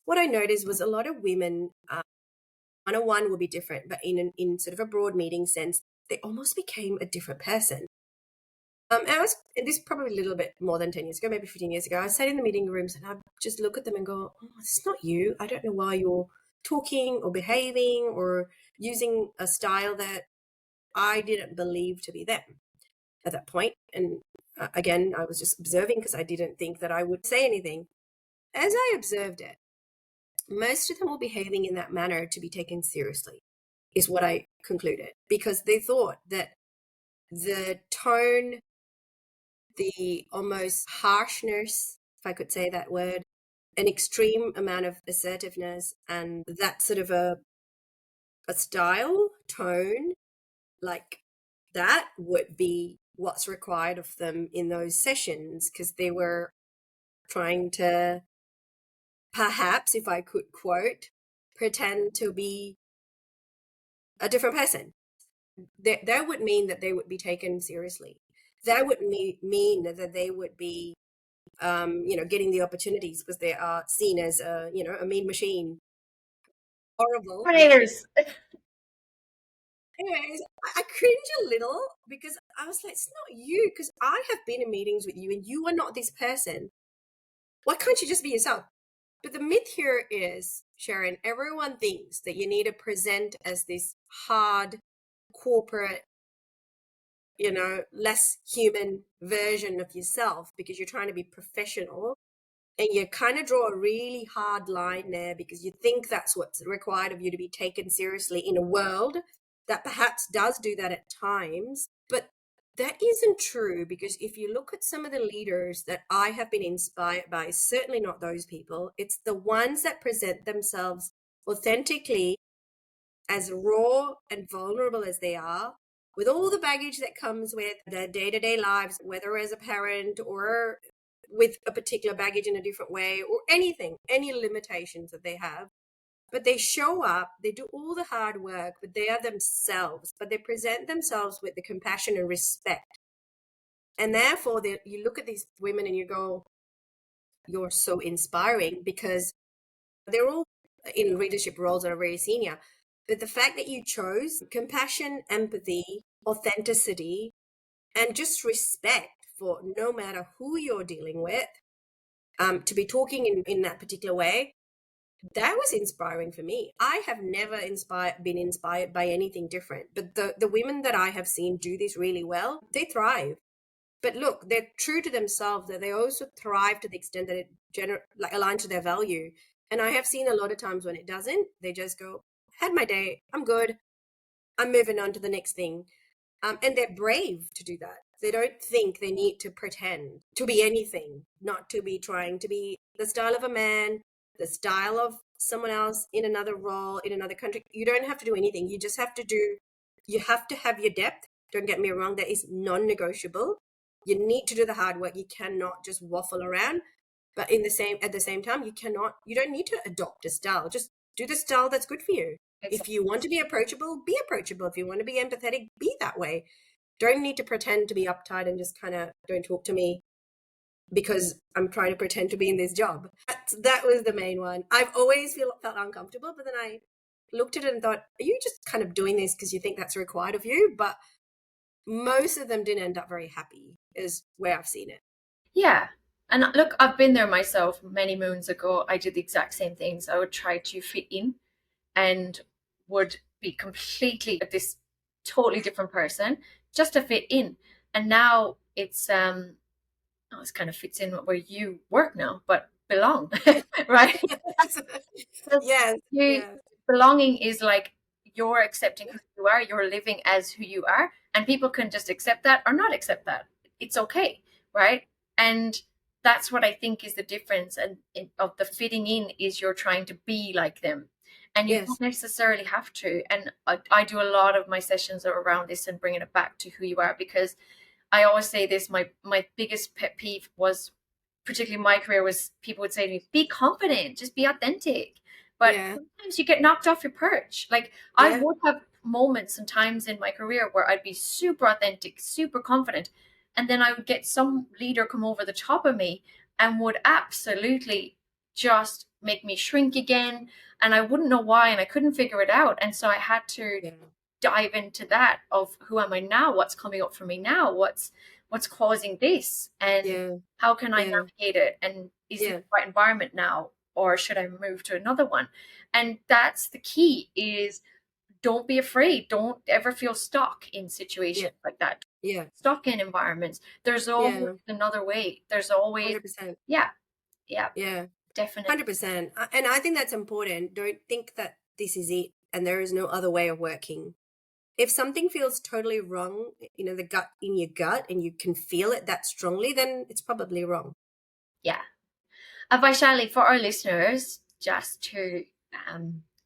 What I noticed was a lot of women, one-on-one will be different, but in sort of a broad meeting sense, they almost became a different person. And this probably a little bit more than 10 years ago, maybe 15 years ago. I sat in the meeting rooms and I'd just look at them and go, oh, it's not you. I don't know why you're talking or behaving or using a style that I didn't believe to be them at that point. And again, I was just observing because I didn't think that I would say anything. As I observed it, most of them were behaving in that manner to be taken seriously, is what I concluded, because they thought that the tone, the almost harshness, if I could say that word, an extreme amount of assertiveness, and that sort of a style, tone, like that would be what's required of them in those sessions, because they were trying to, perhaps, if I could quote, pretend to be a different person. That would mean that they would be taken seriously. That would mean that they would be, getting the opportunities because they are seen as a mean machine. Horrible. Players. Anyways, I cringe a little because I was like, it's not you, because I have been in meetings with you and you are not this person. Why can't you just be yourself? But the myth here is, Sharon, everyone thinks that you need to present as this hard, corporate, less human version of yourself because you're trying to be professional. And you kind of draw a really hard line there because you think that's what's required of you to be taken seriously in a world that perhaps does do that at times. But that isn't true, because if you look at some of the leaders that I have been inspired by, certainly not those people, it's the ones that present themselves authentically, as raw and vulnerable as they are, with all the baggage that comes with their day-to-day lives, whether as a parent or with a particular baggage in a different way, or anything, any limitations that they have. But they show up, they do all the hard work, but they are themselves, but they present themselves with the compassion and respect. And therefore, you look at these women and you go, you're so inspiring, because they're all in leadership roles that are very senior. But the fact that you chose compassion, empathy, authenticity, and just respect for no matter who you're dealing with, to be talking in that particular way, that was inspiring for me. I have never been inspired by anything different. But the women that I have seen do this really well, they thrive. But look, they're true to themselves, that they also thrive to the extent that it aligns to their value. And I have seen a lot of times when it doesn't, they just go, had my day, I'm good, I'm moving on to the next thing. And they're brave to do that. They don't think they need to pretend to be anything, not to be trying to be the style of a man, the style of someone else in another role, in another country. You don't have to do anything. You just have to you have to have your depth. Don't get me wrong, that is non-negotiable. You need to do the hard work. You cannot just waffle around. But at the same time, you don't need to adopt a style. Just do the style that's good for you. Exactly. If you want to be approachable, be approachable. If you want to be empathetic, be that way. Don't need to pretend to be uptight and just kind of don't talk to me because I'm trying to pretend to be in this job. That was the main one. I've always felt uncomfortable, but then I looked at it and thought, are you just kind of doing this because you think that's required of you? But most of them didn't end up very happy, is where I've seen it. Yeah. And look, I've been there myself many moons ago. I did the exact same things. I would try to fit in and would be completely this totally different person just to fit in. And now it's it kind of fits in where you work now, but belong, right? Yes, yes. Belonging is like you're accepting who you are, you're living as who you are, and people can just accept that or not accept that. It's okay, right? And that's what I think is the difference and of the fitting in is you're trying to be like them. And you don't necessarily have to. And I do a lot of my sessions around this and bringing it back to who you are, because I always say this, my biggest pet peeve was, particularly my career, was people would say to me, be confident, just be authentic. But sometimes you get knocked off your perch. Like I would have moments and times in my career where I'd be super authentic, super confident, and then I would get some leader come over the top of me and would absolutely just make me shrink again, and I wouldn't know why, and I couldn't figure it out. And so I had to Yeah. dive into that of who am I now, what's coming up for me now, what's causing this, and Yeah. how can I Yeah. navigate it, and is this Yeah. the right environment now, or should I move to another one? And that's the key, is don't be afraid, don't ever feel stuck in Yeah. situations like that, Yeah. stuck in environments. There's always Yeah. another way, there's always, 100%. yeah, yeah, Yeah. definitely. 100%. And I think that's important. Don't think that this is it and there is no other way of working. If something feels totally wrong, the gut in your gut, and you can feel it that strongly, then it's probably wrong. Yeah. Vaishali, for our listeners, just to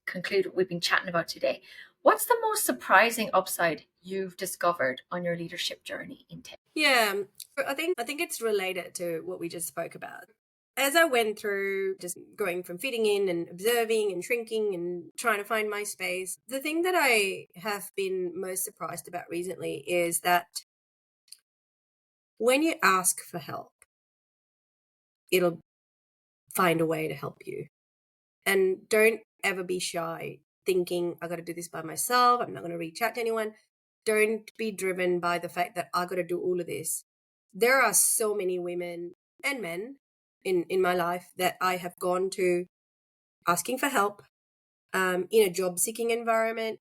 conclude what we've been chatting about today, what's the most surprising upside you've discovered on your leadership journey in tech? Yeah, I think it's related to what we just spoke about. As I went through just going from fitting in and observing and shrinking and trying to find my space, the thing that I have been most surprised about recently is that when you ask for help, it'll find a way to help you. And don't ever be shy thinking, I got to do this by myself. I'm not going to reach out to anyone. Don't be driven by the fact that I got to do all of this. There are so many women and men in my life that I have gone to asking for help in a job seeking environment.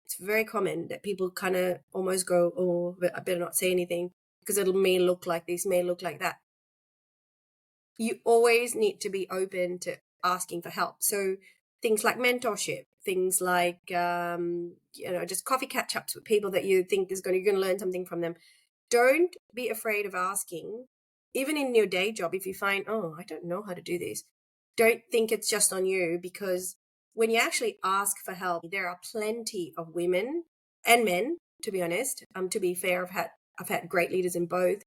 It's very common that people kind of almost go, oh, but I better not say anything because it may look like this, may look like that. You always need to be open to asking for help. So things like mentorship, things like just coffee catch ups with people that you think you're going to learn something from them. Don't be afraid of asking, even in your day job. If you find, oh, I don't know how to do this, don't think it's just on you, because when you actually ask for help, there are plenty of women and men, to be honest. To be fair, I've had great leaders in both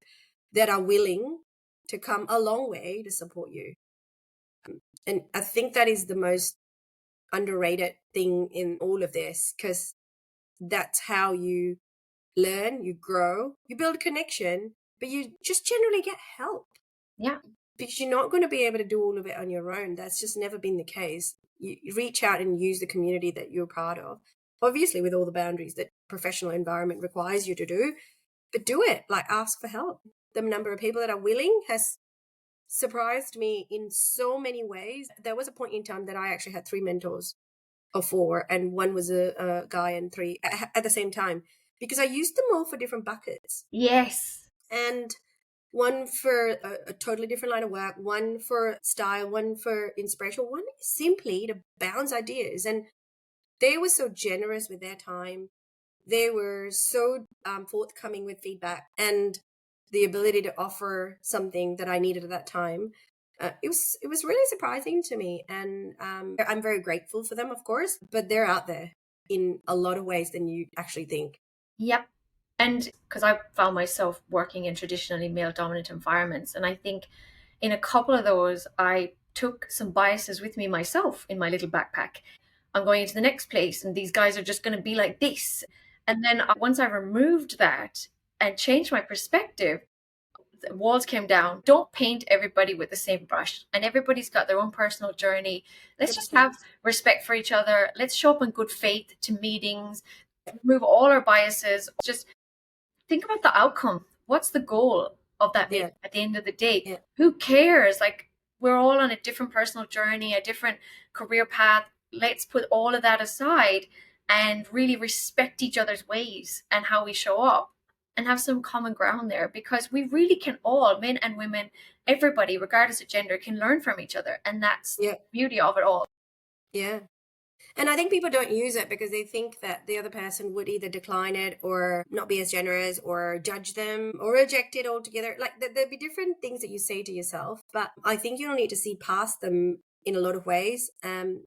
that are willing to come a long way to support you. And I think that is the most underrated thing in all of this, because that's how you learn, you grow, you build connection, but you just generally get help. Yeah. Because you're not going to be able to do all of it on your own. That's just never been the case. You reach out and use the community that you're part of, obviously with all the boundaries that professional environment requires you to do, but do it. Like, ask for help. The number of people that are willing has surprised me in so many ways. There was a point in time that I actually had 3 mentors or 4, and one was a guy, and 3 at the same time, because I used them all for different buckets. Yes. And one for a totally different line of work, one for style, one for inspiration, one simply to bounce ideas. And they were so generous with their time. They were so forthcoming with feedback and the ability to offer something that I needed at that time. It was really surprising to me, and I'm very grateful for them, of course. But they're out there in a lot of ways than you actually think. Yep. And because I found myself working in traditionally male dominant environments, and I think in a couple of those, I took some biases with me myself in my little backpack. I'm going into the next place, and these guys are just going to be like this. And then once I removed that and changed my perspective, the walls came down. Don't paint everybody with the same brush, and everybody's got their own personal journey. Let's just 100%. have respect for each other. Let's show up in good faith to meetings, remove all our biases. Just think about the outcome. What's the goal of that meeting Yeah. at the end of the day? Yeah. Who cares? Like, we're all on a different personal journey, a different career path. Let's put all of that aside and really respect each other's ways and how we show up, and have some common ground there, because we really can all, men and women, everybody, regardless of gender, can learn from each other. And that's Yeah. the beauty of it all. Yeah. And I think people don't use it because they think that the other person would either decline it or not be as generous or judge them or reject it altogether. Like, there'd be different things that you say to yourself, but I think you'll need to see past them in a lot of ways, and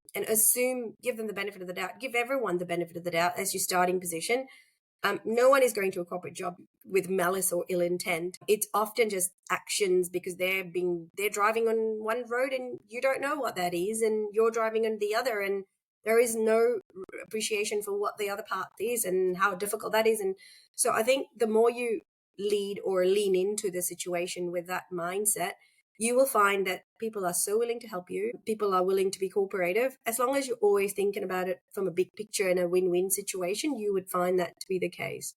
give them the benefit of the doubt, give everyone the benefit of the doubt as your starting position. No one is going to a corporate job with malice or ill intent. It's often just actions because they're driving on one road and you don't know what that is, and you're driving on the other, and there is no appreciation for what the other part is and how difficult that is. And so I think the more you lead or lean into the situation with that mindset, you will find that people are so willing to help you. People are willing to be cooperative. As long as you're always thinking about it from a big picture and a win-win situation, you would find that to be the case.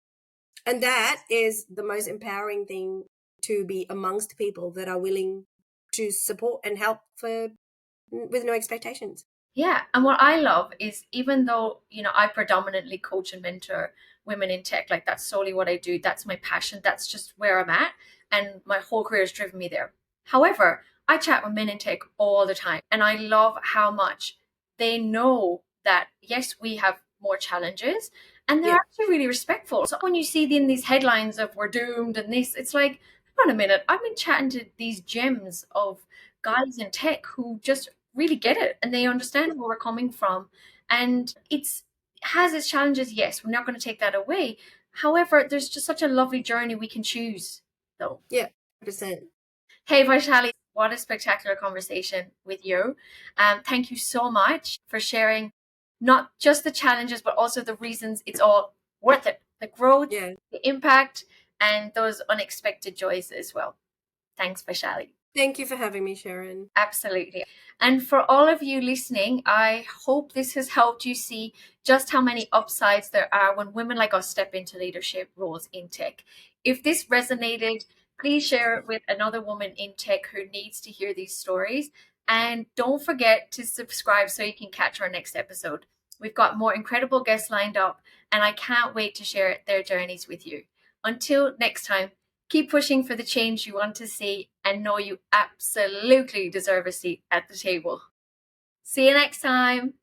And that is the most empowering thing, to be amongst people that are willing to support and help with no expectations. Yeah, and what I love is, even though, I predominantly coach and mentor women in tech, like that's solely what I do, that's my passion, that's just where I'm at, and my whole career has driven me there. However, I chat with men in tech all the time, and I love how much they know that, yes, we have more challenges, and they're Yeah. actually really respectful. So when you see in these headlines of we're doomed and this, it's like, hold on a minute, I've been chatting to these gems of guys in tech who just really get it and they understand where we're coming from. And it's has its challenges, yes, we're not going to take that away. However, there's just such a lovely journey we can choose, though. Yeah, 100%. Hey, Vaishali, what a spectacular conversation with you. Thank you so much for sharing not just the challenges, but also the reasons it's all worth it. The growth, Yeah. the impact, and those unexpected joys as well. Thanks, Vaishali. Thank you for having me, Sharon. Absolutely. And for all of you listening, I hope this has helped you see just how many upsides there are when women like us step into leadership roles in tech. If this resonated, please share it with another woman in tech who needs to hear these stories. And don't forget to subscribe so you can catch our next episode. We've got more incredible guests lined up, and I can't wait to share their journeys with you. Until next time, keep pushing for the change you want to see, and know you absolutely deserve a seat at the table. See you next time.